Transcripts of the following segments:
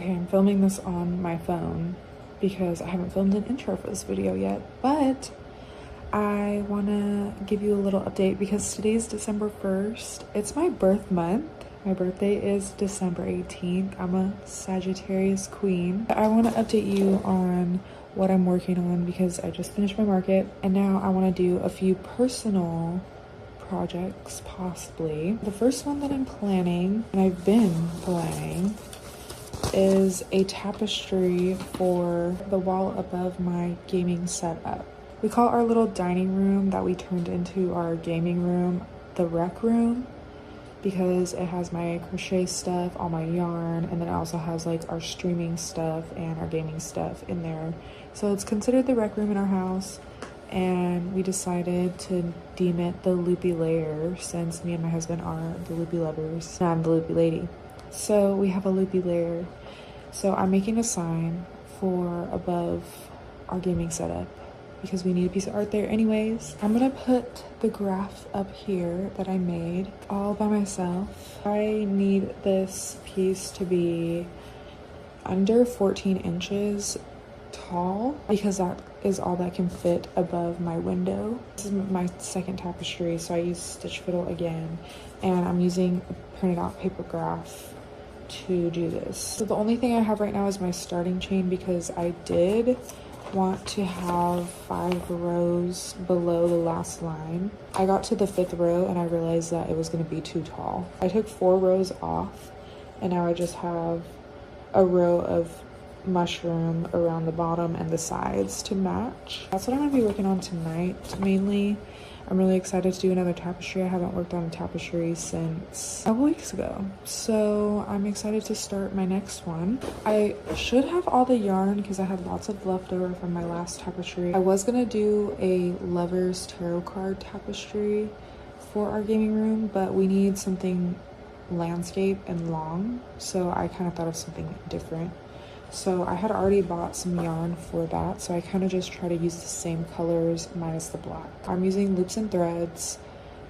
Okay, I'm filming this on my phone because I haven't filmed an intro for this video yet, but I want to give you a little update because today's December 1st. It's my birth month. My birthday is December 18th. I'm a Sagittarius queen. I want to update you on what I'm working on because I just finished my market and now I want to do a few personal projects possibly. The first one that I'm planning, and I've been planning, is a tapestry for the wall above my gaming setup. We call our little dining room that we turned into our gaming room the rec room because it has my crochet stuff, all my yarn, and then it also has like our streaming stuff and our gaming stuff in there. So it's considered the rec room in our house, and we decided to deem it the loopy layer since me and my husband are the loopy lovers and I'm the loopy lady. So we have a loopy layer. So I'm making a sign for above our gaming setup because we need a piece of art there anyways. I'm gonna put the graph up here that I made all by myself. I need this piece to be under 14 inches tall because that is all that can fit above my window. This is my second tapestry, so I use Stitch Fiddle again, and I'm using printed out paper graph to do this. So the only thing I have right now is my starting chain because I did want to have 5 rows below the last line. I got to the 5th row and I realized that it was going to be too tall. I took 4 rows off and now I just have a row of mushroom around the bottom and the sides to match. That's what I'm going to be working on tonight mainly. I'm really excited to do another tapestry. I haven't worked on a tapestry since a couple weeks ago, so I'm excited to start my next one. I should have all the yarn because I had lots of leftover from my last tapestry. I was gonna do a Lovers tarot card tapestry for our gaming room, but we need something landscape and long, so I kind of thought of something different. So I had already bought some yarn for that, so I kind of just try to use the same colors minus the black. I'm using loops and threads.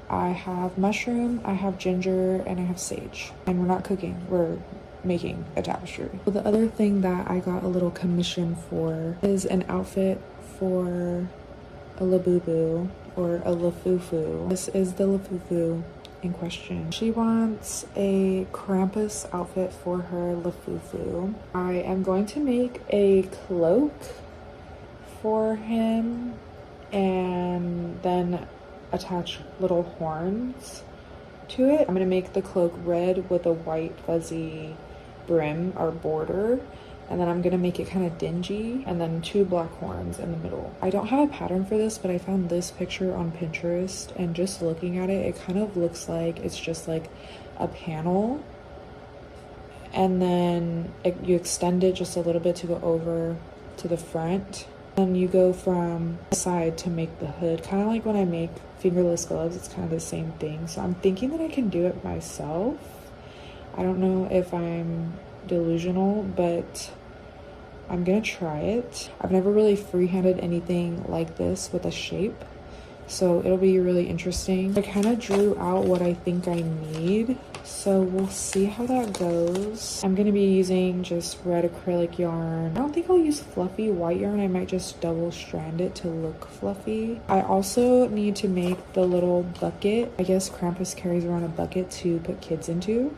I have mushroom, I have ginger, and I have sage. And we're not cooking, we're making a tapestry. So the other thing that I got a little commission for is an outfit for a Labubu or a Lafufu. This is the Lafufu in question. She wants a Krampus outfit for her Lafufu. I am going to make a cloak for him and then attach little horns to it. I'm gonna make the cloak red with a white fuzzy brim or border, and then I'm gonna make it kind of dingy and then 2 black horns in the middle. I don't have a pattern for this, but I found this picture on Pinterest, and just looking at it, it kind of looks like it's just like a panel, and then you extend it just a little bit to go over to the front, and you go from the side to make the hood, kind of like when I make fingerless gloves. It's kind of the same thing. So I'm thinking that I can do it myself. I don't know if I'm delusional, but I'm gonna try it. I've never really freehanded anything like this with a shape, so it'll be really interesting. I kind of drew out what I think I need, so we'll see how that goes. I'm gonna be using just red acrylic yarn. I don't think I'll use fluffy white yarn. I might just double strand it to look fluffy. I also need to make the little bucket. I guess Krampus carries around a bucket to put kids into.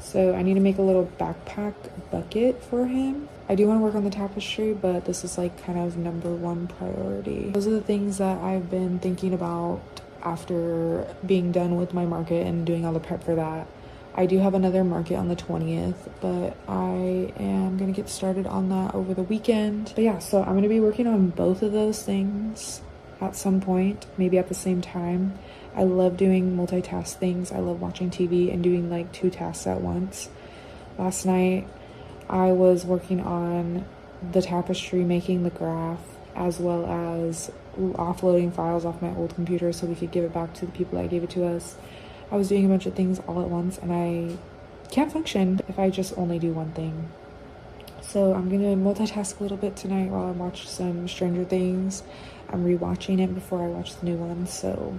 So I need to make a little backpack bucket for him. I do want to work on the tapestry, but this is like kind of #1 priority. Those are the things that I've been thinking about after being done with my market and doing all the prep for that. I do have another market on the 20th, but I am going to get started on that over the weekend. But yeah, so I'm going to be working on both of those things at some point, maybe at the same time. I love doing multitask things. I love watching TV and doing like 2 tasks at once. Last night, I was working on the tapestry, making the graph, as well as offloading files off my old computer so we could give it back to the people that gave it to us. I was doing a bunch of things all at once, and I can't function if I just only do one thing. So I'm gonna multitask a little bit tonight while I watch some Stranger Things. I'm rewatching it before I watch the new one, so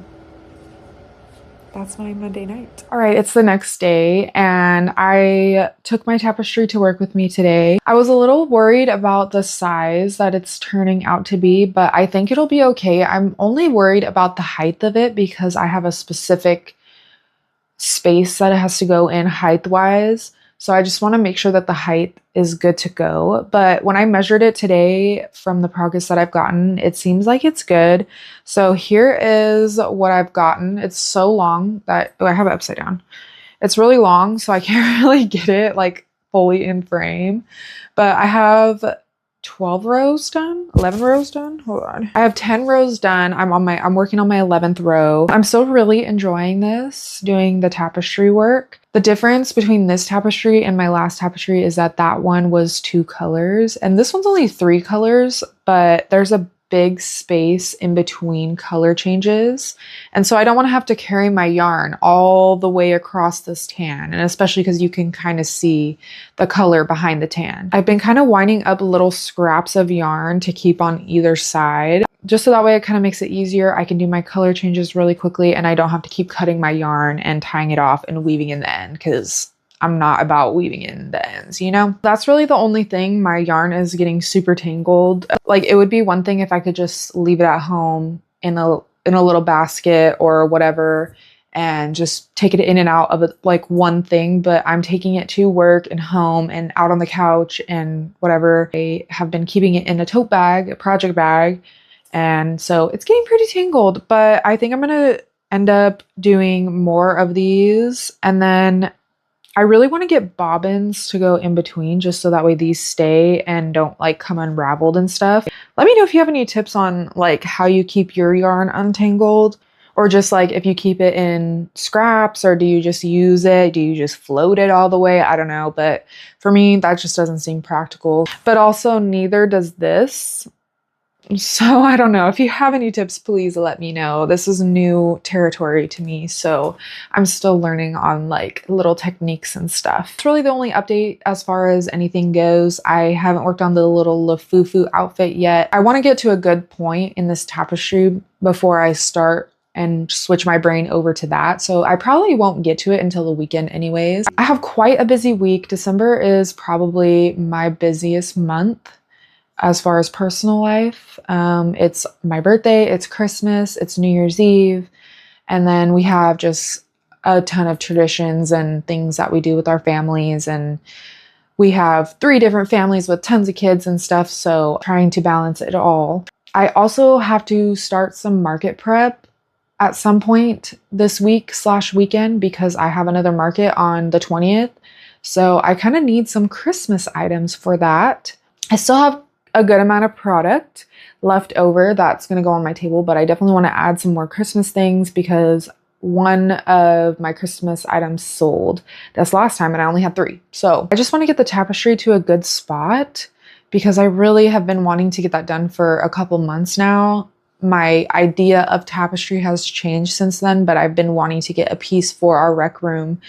that's my Monday night. All right, it's the next day and I took my tapestry to work with me today. I was a little worried about the size that it's turning out to be, but I think it'll be okay. I'm only worried about the height of it because I have a specific space that it has to go in height-wise. So I just want to make sure that the height is good to go. But when I measured it today from the progress that I've gotten, it seems like it's good. So here is what I've gotten. It's so long that, oh, I have it upside down. It's really long, so I can't really get it like fully in frame. But I have 12 rows done, 11 rows done. Hold on. I have 10 rows done. I'm working on my 11th row. I'm still really enjoying this, doing the tapestry work. The difference between this tapestry and my last tapestry is that that one was 2 colors and this one's only 3 colors, but there's a big space in between color changes. And so I don't want to have to carry my yarn all the way across this tan, and especially because you can kind of see the color behind the tan. I've been kind of winding up little scraps of yarn to keep on either side, just so that way it kind of makes it easier. I can do my color changes really quickly and I don't have to keep cutting my yarn and tying it off and weaving in the end, because I'm not about weaving in the ends, you know? That's really the only thing. My yarn is getting super tangled. Like, it would be one thing if I could just leave it at home in a little basket or whatever and just take it in and out of like one thing, but I'm taking it to work and home and out on the couch and whatever. I have been keeping it in a tote bag, a project bag, and so it's getting pretty tangled, but I think I'm gonna end up doing more of these, and then I really want to get bobbins to go in between just so that way these stay and don't like come unraveled and stuff. Let me know if you have any tips on like how you keep your yarn untangled, or just like if you keep it in scraps, or do you just use it? Do you just float it all the way? I don't know, but for me, that just doesn't seem practical. But also neither does this. So I don't know. If you have any tips, please let me know. This is new territory to me, so I'm still learning on like little techniques and stuff. It's really the only update as far as anything goes. I haven't worked on the little Lafufu outfit yet. I want to get to a good point in this tapestry before I start and switch my brain over to that. So I probably won't get to it until the weekend anyways. I have quite a busy week. December is probably my busiest month as far as personal life. It's my birthday, it's Christmas, it's New Year's Eve, and then we have just a ton of traditions and things that we do with our families, and we have 3 different families with tons of kids and stuff, so trying to balance it all. I also have to start some market prep at some point this week/weekend because I have another market on the 20th, so I kind of need some Christmas items for that. I still have a good amount of product left over that's going to go on my table, but I definitely want to add some more Christmas things because one of my Christmas items sold this last time and I only had 3. So I just want to get the tapestry to a good spot because I really have been wanting to get that done for a couple months now. My idea of tapestry has changed since then, but I've been wanting to get a piece for our rec room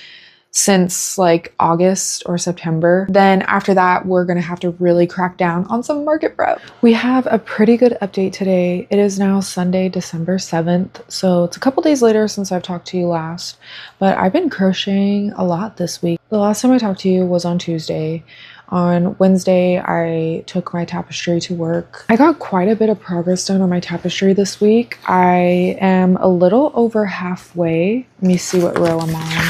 since like August or September. Then after that, we're gonna have to really crack down on some market prep. We have a pretty good update today. It is now Sunday, December 7th. So it's a couple days later since I've talked to you last, but I've been crocheting a lot this week. The last time I talked to you was on Tuesday. On Wednesday, I took my tapestry to work. I got quite a bit of progress done on my tapestry this week. I am a little over halfway. Let me see what row I'm on.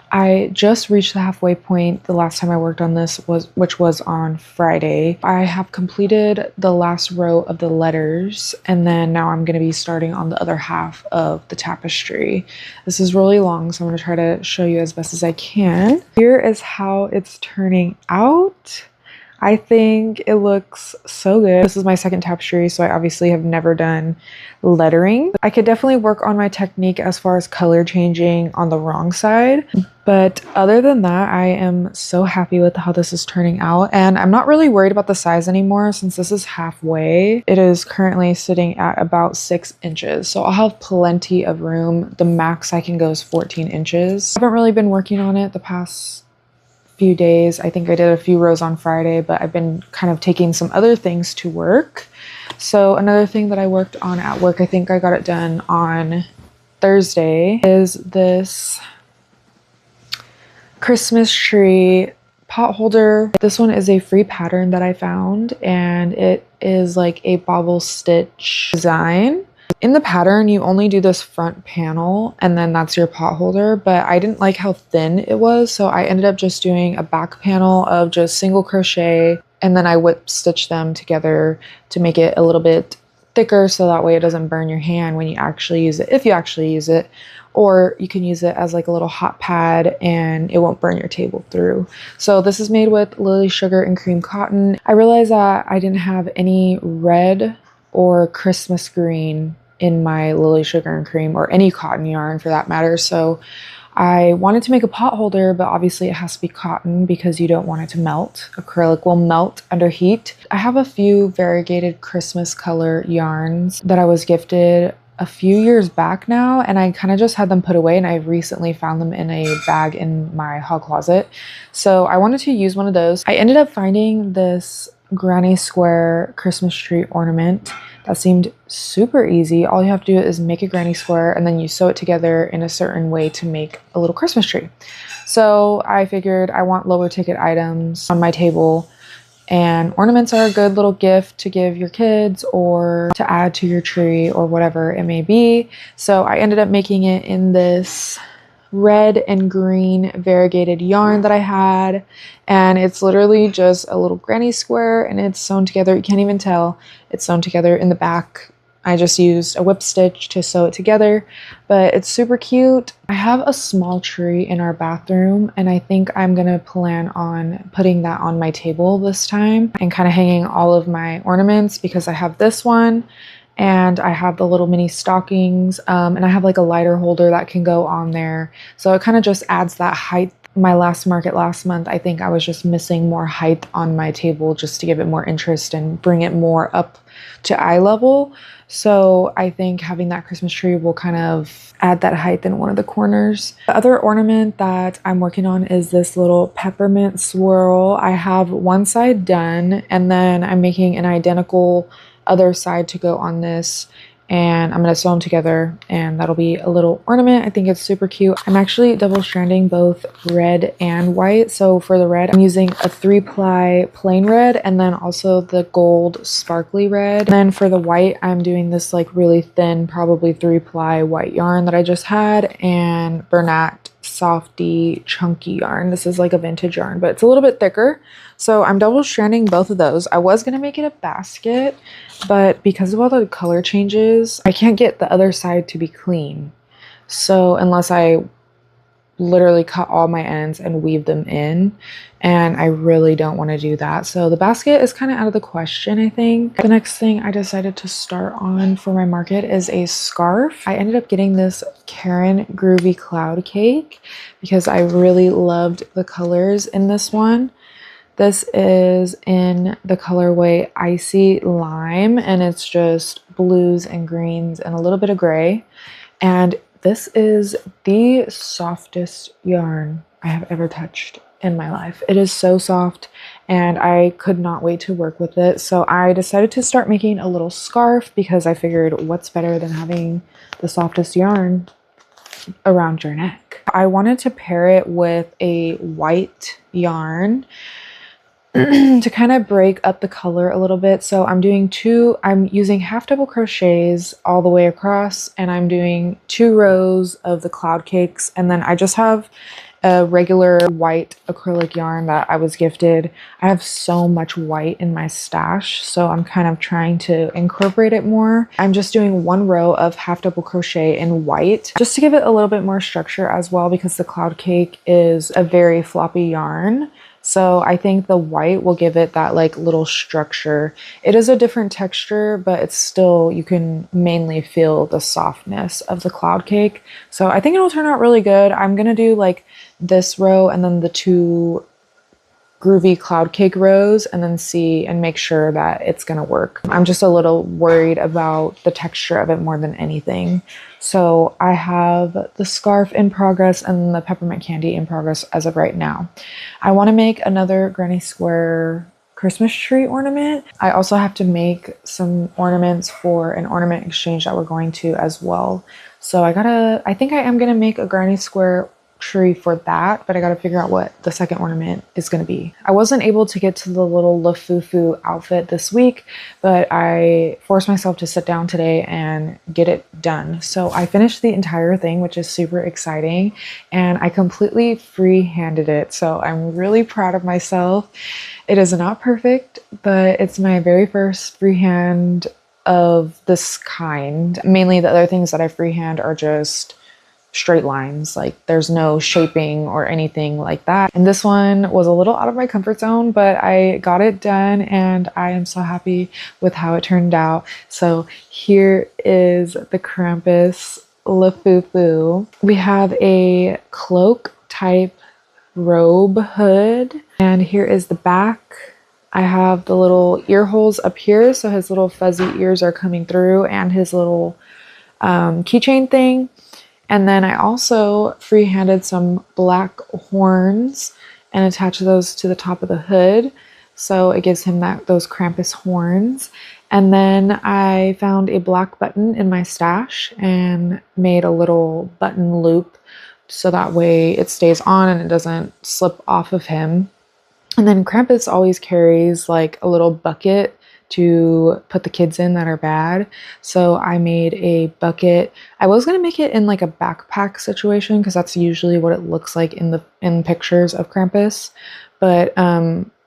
I just reached the halfway point the last time I worked on this, which was on Friday. I have completed the last row of the letters, and then now I'm going to be starting on the other half of the tapestry. This is really long, so I'm going to try to show you as best as I can. Here is how it's turning out. I think it looks so good. This is my second tapestry, so I obviously have never done lettering. I could definitely work on my technique as far as color changing on the wrong side. But other than that, I am so happy with how this is turning out. And I'm not really worried about the size anymore since this is halfway. It is currently sitting at about 6 inches. So I'll have plenty of room. The max I can go is 14 inches. I haven't really been working on it the past few days. I think I did a few rows on Friday, but I've been kind of taking some other things to work. So another thing that I worked on at work, I think I got it done on Thursday is this Christmas tree pot holder. This one is a free pattern that I found, and it is like a bobble stitch design. In the pattern, you only do this front panel and then that's your pot holder, but I didn't like how thin it was, so I ended up just doing a back panel of just single crochet, and then I whip stitch them together to make it a little bit thicker so that way it doesn't burn your hand when you actually use it, if you actually use it. Or you can use it as like a little hot pad and it won't burn your table through. So this is made with Lily Sugar and Cream Cotton. I realized that I didn't have any red or Christmas green in my Lily Sugar and Cream, or any cotton yarn for that matter. So I wanted to make a pot holder, but obviously it has to be cotton because you don't want it to melt. Acrylic will melt under heat. I have a few variegated Christmas color yarns that I was gifted a few years back now, and I kind of just had them put away, and I recently found them in a bag in my hall closet. So I wanted to use one of those. I ended up finding this granny square Christmas tree ornament that seemed super easy. All you have to do is make a granny square and then you sew it together in a certain way to make a little Christmas tree. So I figured I want lower ticket items on my table, and ornaments are a good little gift to give your kids or to add to your tree or whatever it may be. So I ended up making it in this red and green variegated yarn that I had, and it's literally just a little granny square and it's sewn together. You can't even tell it's sewn together in the back. I just used a whip stitch to sew it together, but it's super cute. I have a small tree in our bathroom, and I think I'm gonna plan on putting that on my table this time and kind of hanging all of my ornaments, because I have this one and I have the little mini stockings, and I have like a lighter holder that can go on there. So it kind of just adds that height. My last market last month, I think I was just missing more height on my table just to give it more interest and bring it more up to eye level. So I think having that Christmas tree will kind of add that height in one of the corners. The other ornament that I'm working on is this little peppermint swirl. I have one side done, and then I'm making an identical other side to go on this, and I'm going to sew them together, and that'll be a little ornament. I think it's super cute. I'm actually double stranding both red and white. So for the red, I'm using a 3-ply plain red and then also the gold sparkly red. And then for the white, I'm doing this like really thin, probably 3-ply white yarn that I just had, and Bernat Softy chunky yarn. This is like a vintage yarn, but it's a little bit thicker. So I'm double stranding both of those. I was going to make it a basket, but because of all the color changes, I can't get the other side to be clean. So unless I literally cut all my ends and weave them in, and I really don't want to do that. So the basket is kind of out of the question, I think. The next thing I decided to start on for my market is a scarf. I ended up getting this Caron Groovy Cloud Cake because I really loved the colors in this one. This is in the colorway Icy Lime, and it's just blues and greens and a little bit of gray. And this is the softest yarn I have ever touched in my life. It is so soft, and I could not wait to work with it. So I decided to start making a little scarf because I figured what's better than having the softest yarn around your neck. I wanted to pair it with a white yarn to kind of break up the color a little bit. So I'm using half double crochets all the way across, and I'm doing 2 rows of the cloud cakes, and then I just have a regular white acrylic yarn that I was gifted. I have so much white in my stash, so I'm kind of trying to incorporate it more. I'm just doing 1 row of half double crochet in white just to give it a little bit more structure as well, because the cloud cake is a very floppy yarn. So I think the white will give it that like little structure. It is a different texture, but it's still, you can mainly feel the softness of the cloud cake. So I think it'll turn out really good. I'm gonna do like this row and then the 2 groovy cloud cake rows, and then see and make sure that it's gonna work. I'm just a little worried about the texture of it more than anything. So I have the scarf in progress and the peppermint candy in progress as of right now. I want to make another granny square Christmas tree ornament. I also have to make some ornaments for an ornament exchange that we're going to as well. So I think I am gonna make a granny square tree for that, but I gotta figure out what the second ornament is gonna be. I wasn't able to get to the little Lafufu outfit this week, but I forced myself to sit down today and get it done. So I finished the entire thing, which is super exciting, and I completely free-handed it. So I'm really proud of myself. It is not perfect, but it's my very first freehand of this kind. Mainly the other things that I freehand are just straight lines, like there's no shaping or anything like that. And this one was a little out of my comfort zone, but I got it done and I am so happy with how it turned out. So here is the Krampus Lafufu. We have a cloak type robe hood, and here is the back. I have the little ear holes up here, so his little fuzzy ears are coming through, and his little keychain thing. And then I also free-handed some black horns and attached those to the top of the hood. So it gives him those Krampus horns. And then I found a black button in my stash and made a little button loop so that way it stays on and it doesn't slip off of him. And then Krampus always carries like a little bucket to put the kids in that are bad. So I made a bucket. I was going to make it in like a backpack situation because that's usually what it looks like in pictures of Krampus. But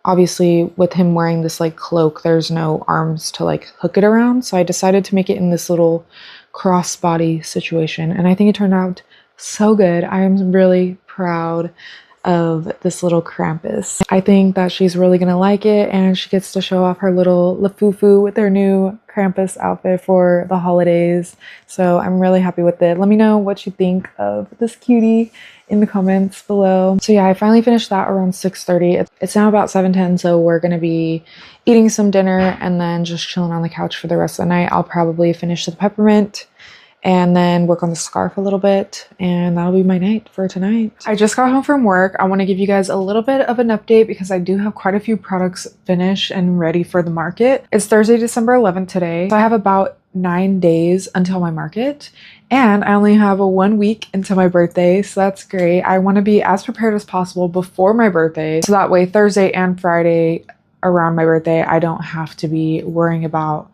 obviously with him wearing this like cloak, there's no arms to like hook it around. So I decided to make it in this little crossbody situation. And I think it turned out so good. I am really proud of this little Krampus. I think that she's really gonna like it, and she gets to show off her little Lafufu with her new Krampus outfit for the holidays. So I'm really happy with it. Let me know what you think of this cutie in the comments below. So yeah, I finally finished that around 6:30. It's now about 7:10, so we're gonna be eating some dinner and then just chilling on the couch for the rest of the night. I'll probably finish the peppermint and then work on the scarf a little bit, and that'll be my night for tonight. I just got home from work. I want to give you guys a little bit of an update because I do have quite a few products finished and ready for the market. It's Thursday, December 11th today, so I have about 9 days until my market, and I only have 1 week until my birthday, so that's great. I want to be as prepared as possible before my birthday, so that way Thursday and Friday around my birthday, I don't have to be worrying about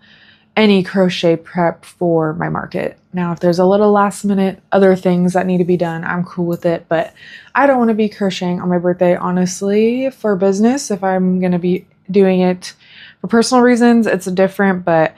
any crochet prep for my market. Now, if there's a little last minute other things that need to be done, I'm cool with it, but I don't want to be crocheting on my birthday, honestly. For business, if I'm going to be doing it for personal reasons, it's different, but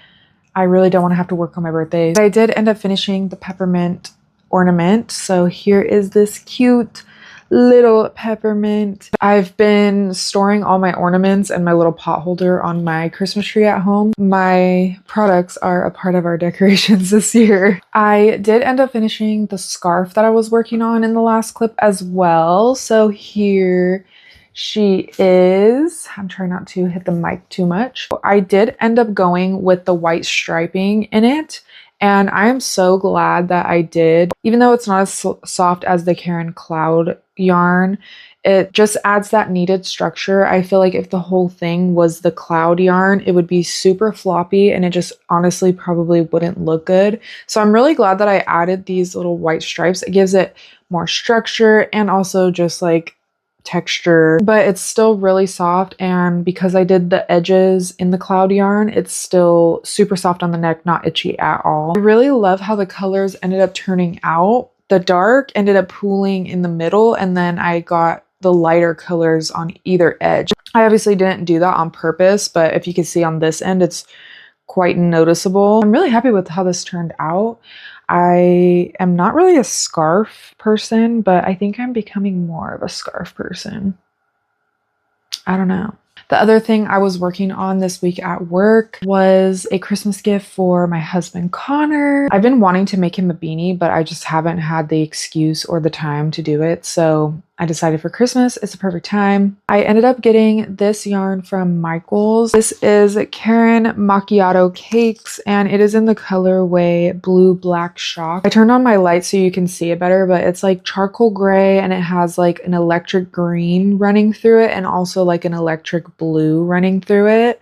I really don't want to have to work on my birthday. I did end up finishing the peppermint ornament, so here is this cute little peppermint. I've been storing all my ornaments and my little pot holder on my Christmas tree at home. My products are a part of our decorations this year. I did end up finishing the scarf that I was working on in the last clip as well. So here she is. I'm trying not to hit the mic too much. I did end up going with the white striping in it, and I am so glad that I did. Even though it's not as soft as the Caron Cloud yarn, it just adds that needed structure. I feel like if the whole thing was the cloud yarn, it would be super floppy and it just honestly probably wouldn't look good. So I'm really glad that I added these little white stripes. It gives it more structure and also just like texture, but it's still really soft, and because I did the edges in the cloud yarn, it's still super soft on the neck, not itchy at all. I really love how the colors ended up turning out. The dark ended up pooling in the middle, and then I got the lighter colors on either edge. I obviously didn't do that on purpose, but if you can see on this end, it's quite noticeable. I'm really happy with how this turned out. I am not really a scarf person, but I think I'm becoming more of a scarf person. I don't know. The other thing I was working on this week at work was a Christmas gift for my husband, Connor. I've been wanting to make him a beanie, but I just haven't had the excuse or the time to do it. So I decided for Christmas, it's a perfect time. I ended up getting this yarn from Michaels. This is Karen Macchiato Cakes, and it is in the colorway Blue Black Shock. I turned on my light so you can see it better, but it's like charcoal gray, and it has like an electric green running through it and also like an electric blue running through it.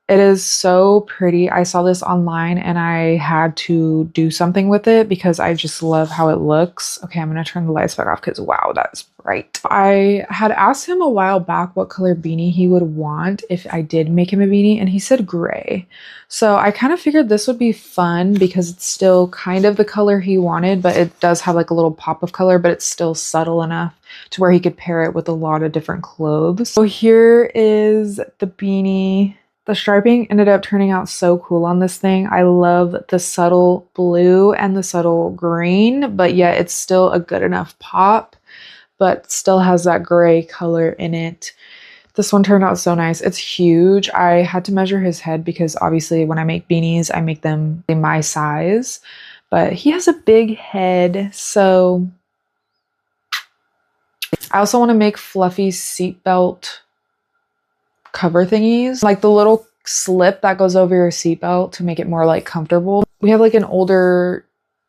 It is so pretty. I saw this online and I had to do something with it because I just love how it looks. Okay, I'm gonna turn the lights back off because wow, that's bright. I had asked him a while back what color beanie he would want if I did make him a beanie, and he said gray. So I kind of figured this would be fun because it's still kind of the color he wanted, but it does have like a little pop of color, but it's still subtle enough to where he could pair it with a lot of different clothes. So here is the beanie. The striping ended up turning out so cool on this thing. I love the subtle blue and the subtle green, but yet it's still a good enough pop, but still has that gray color in it. This one turned out so nice. It's huge. I had to measure his head because obviously when I make beanies, I make them in my size, but he has a big head, so I also want to make fluffy seatbelt cover thingies, like the little slip that goes over your seatbelt to make it more like comfortable. We have like an older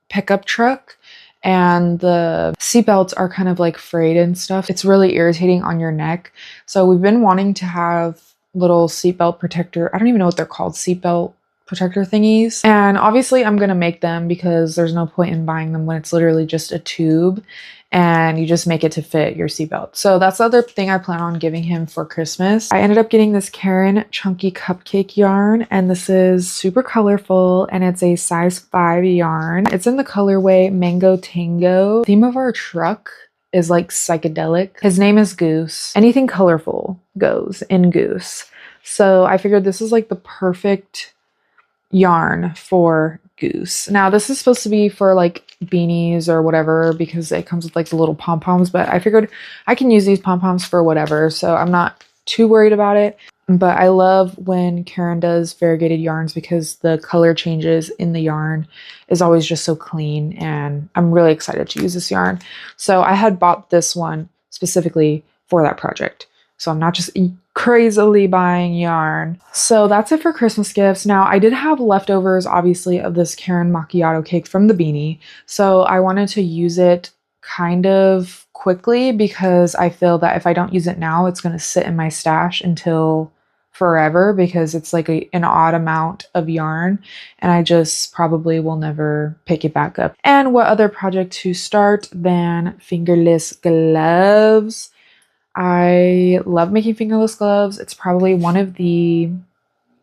pickup truck and the seatbelts are kind of like frayed and stuff. It's really irritating on your neck. So we've been wanting to have little seatbelt protector, I don't even know what they're called, seatbelt protector thingies. And obviously I'm gonna make them because there's no point in buying them when it's literally just a tube and you just make it to fit your seatbelt. So that's the other thing I plan on giving him for Christmas. I ended up getting this Karen Chunky Cupcake yarn, and this is super colorful and it's a size 5 yarn. It's in the colorway Mango Tango. The theme of our truck is like psychedelic. His name is Goose. Anything colorful goes in Goose. So I figured this is like the perfect yarn for Goose. Now this is supposed to be for like beanies or whatever because it comes with like the little pom-poms, but I figured I can use these pom-poms for whatever, so I'm not too worried about it. But I love when Karen does variegated yarns because the color changes in the yarn is always just so clean, and I'm really excited to use this yarn. So I had bought this one specifically for that project, so I'm not just crazily buying yarn. So that's it for Christmas gifts. Now I did have leftovers obviously of this Karen Macchiato cake from the beanie, so I wanted to use it kind of quickly because I feel that if I don't use it now, it's going to sit in my stash until forever because it's like an odd amount of yarn and I just probably will never pick it back up. And what other project to start than fingerless gloves? I love making fingerless gloves. It's probably one of the,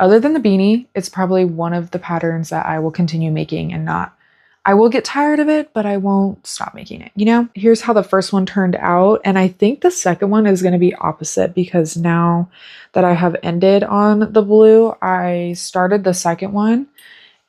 other than the beanie, it's probably one of the patterns that I will continue making and not, I will get tired of it, but I won't stop making it, you know? Here's how the first one turned out. And I think the second one is going to be opposite because now that I have ended on the blue, I started the second one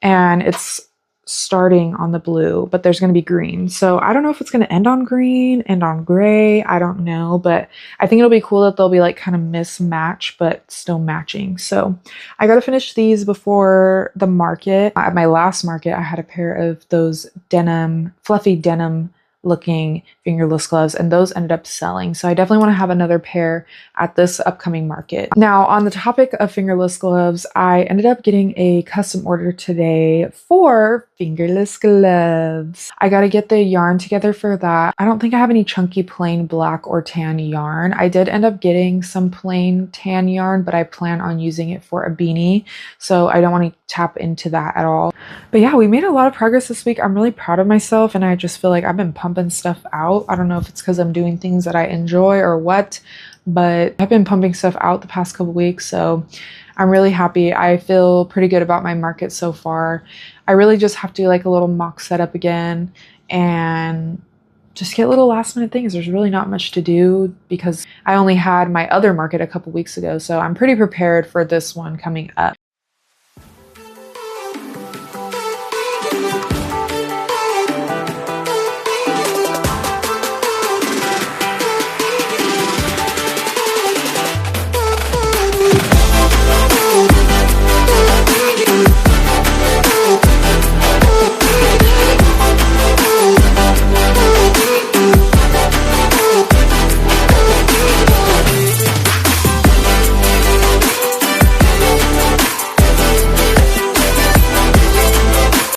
and it's starting on the blue, but there's going to be green. So I don't know if it's going to end on green, end on gray. I don't know, but I think it'll be cool that they'll be like kind of mismatch, but still matching. So I got to finish these before the market. At my last market, I had a pair of those denim, fluffy denim looking fingerless gloves, and those ended up selling. So I definitely want to have another pair at this upcoming market. Now, on the topic of fingerless gloves, I ended up getting a custom order today for fingerless gloves. I got to get the yarn together for that. I don't think I have any chunky plain black or tan yarn. I did end up getting some plain tan yarn, but I plan on using it for a beanie, so I don't want to tap into that at all. But yeah, we made a lot of progress this week. I'm really proud of myself, and I just feel like I've been pumping stuff out. I don't know if it's because I'm doing things that I enjoy or what, but I've been pumping stuff out the past couple weeks, so I'm really happy. I feel pretty good about my market so far. I really just have to do like a little mock setup again and just get little last minute things. There's really not much to do because I only had my other market a couple weeks ago, so I'm pretty prepared for this one coming up.